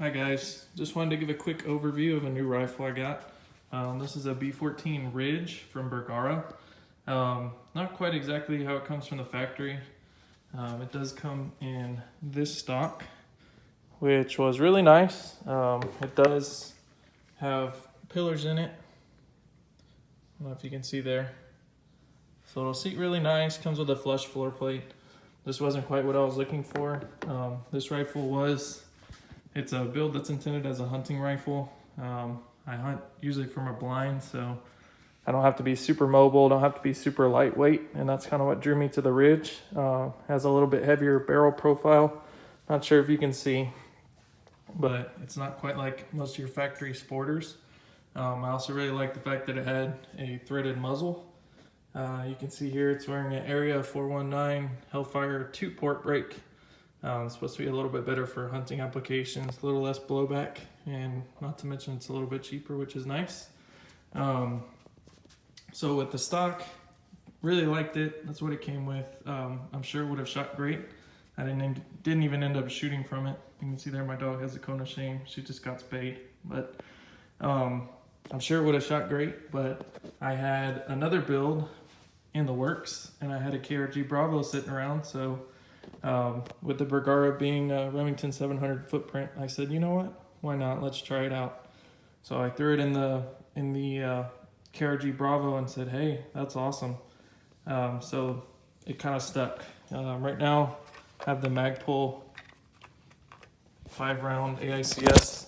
Hi guys, just wanted to give a quick overview of a new rifle I got. This is a B14 Ridge from Bergara. Not quite exactly how it comes from the factory. It does come in this stock, which was really nice. It does have pillars in it. I don't know if you can see there. So it'll seat really nice, comes with a flush floor plate. This wasn't quite what I was looking for. This rifle it's a build that's intended as a hunting rifle. I hunt usually from a blind, so I don't have to be super mobile, don't have to be super lightweight, and that's kind of what drew me to the Ridge. Has a little bit heavier barrel profile. Not sure if you can see, but it's not quite like most of your factory sporters. I also really like the fact that it had a threaded muzzle. You can see here it's wearing an Area 419 Hellfire 2-port brake. It's supposed to be a little bit better for hunting applications, a little less blowback, and not to mention it's a little bit cheaper, which is nice. So with the stock, really liked it. That's what it came with. I'm sure it would have shot great. I didn't even end up shooting from it. You can see there my dog has a cone of shame. She just got spayed. But I'm sure it would have shot great, but I had another build in the works, and I had a KRG Bravo sitting around, so with the Bergara being a Remington 700 footprint, I said, you know what? Why not? Let's try it out. So I threw it in the KRG Bravo and said, hey, that's awesome. So it kind of stuck. Right now, I have the Magpul 5-round AICS.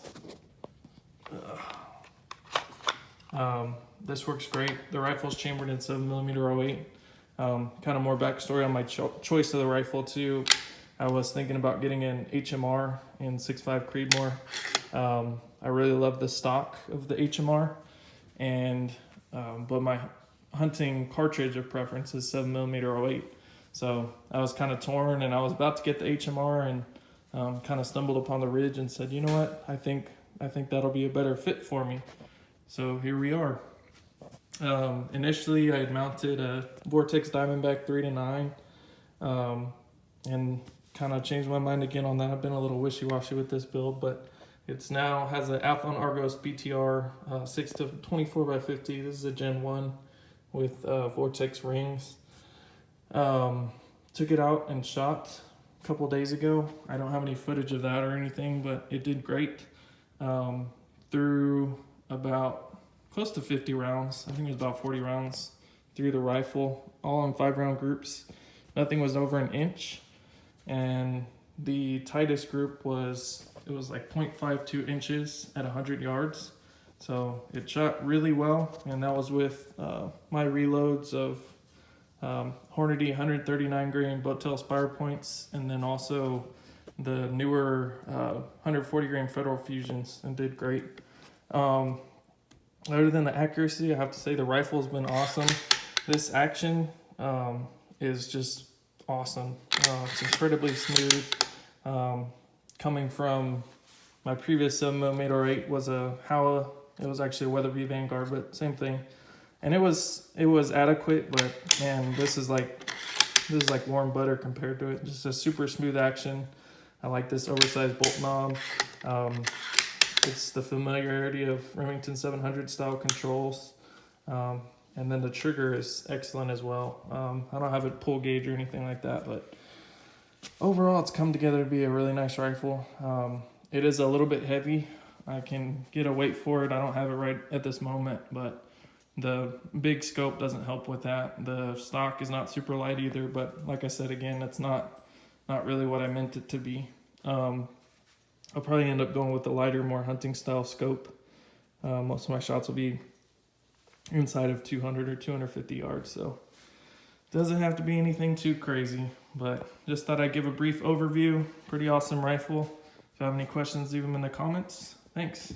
This works great. The rifle's chambered in 7mm-08. Kind of more backstory on my choice of the rifle too. I was thinking about getting an HMR in 6.5 Creedmoor. I really love the stock of the HMR, but my hunting cartridge of preference is 7mm-08. So I was kind of torn, and I was about to get the HMR, and kind of stumbled upon the Ridge and said, you know what? I think that'll be a better fit for me. So here we are. Initially I had mounted a Vortex Diamondback 3-9, and kind of changed my mind again on that. I've been a little wishy-washy with this build, but it's now has an Athlon Argos BTR 6-24x50. This is a Gen 1 with Vortex rings. Took it out and shot a couple days ago. I don't have any footage of that or anything, but it did great. Through about close to 50 rounds. I think it was about 40 rounds through the rifle, all in 5-round groups. Nothing was over an inch, and the tightest group was like 0.52 inches at 100 yards. So it shot really well, and that was with my reloads of Hornady 139 grain Botel Spire points, and then also the newer 140 grain Federal Fusions, and did great. Other than the accuracy, I have to say the rifle's been awesome. This action is just awesome. It's incredibly smooth. Coming from my previous 7mm-08 was a Howa. It was actually a Weatherby Vanguard, but same thing. And it was adequate, but man, this is like warm butter compared to it. Just a super smooth action. I like this oversized bolt knob. It's the familiarity of Remington 700 style controls. And then the trigger is excellent as well. I don't have a pull gauge or anything like that, but overall it's come together to be a really nice rifle. It is a little bit heavy. I can get a weight for it. I don't have it right at this moment, but the big scope doesn't help with that. The stock is not super light either, but like I said, again, that's not really what I meant it to be. I'll probably end up going with the lighter, more hunting style scope. Most of my shots will be inside of 200 or 250 yards, so it doesn't have to be anything too crazy, but just thought I'd give a brief overview. Pretty awesome rifle. If you have any questions, leave them in the comments. Thanks.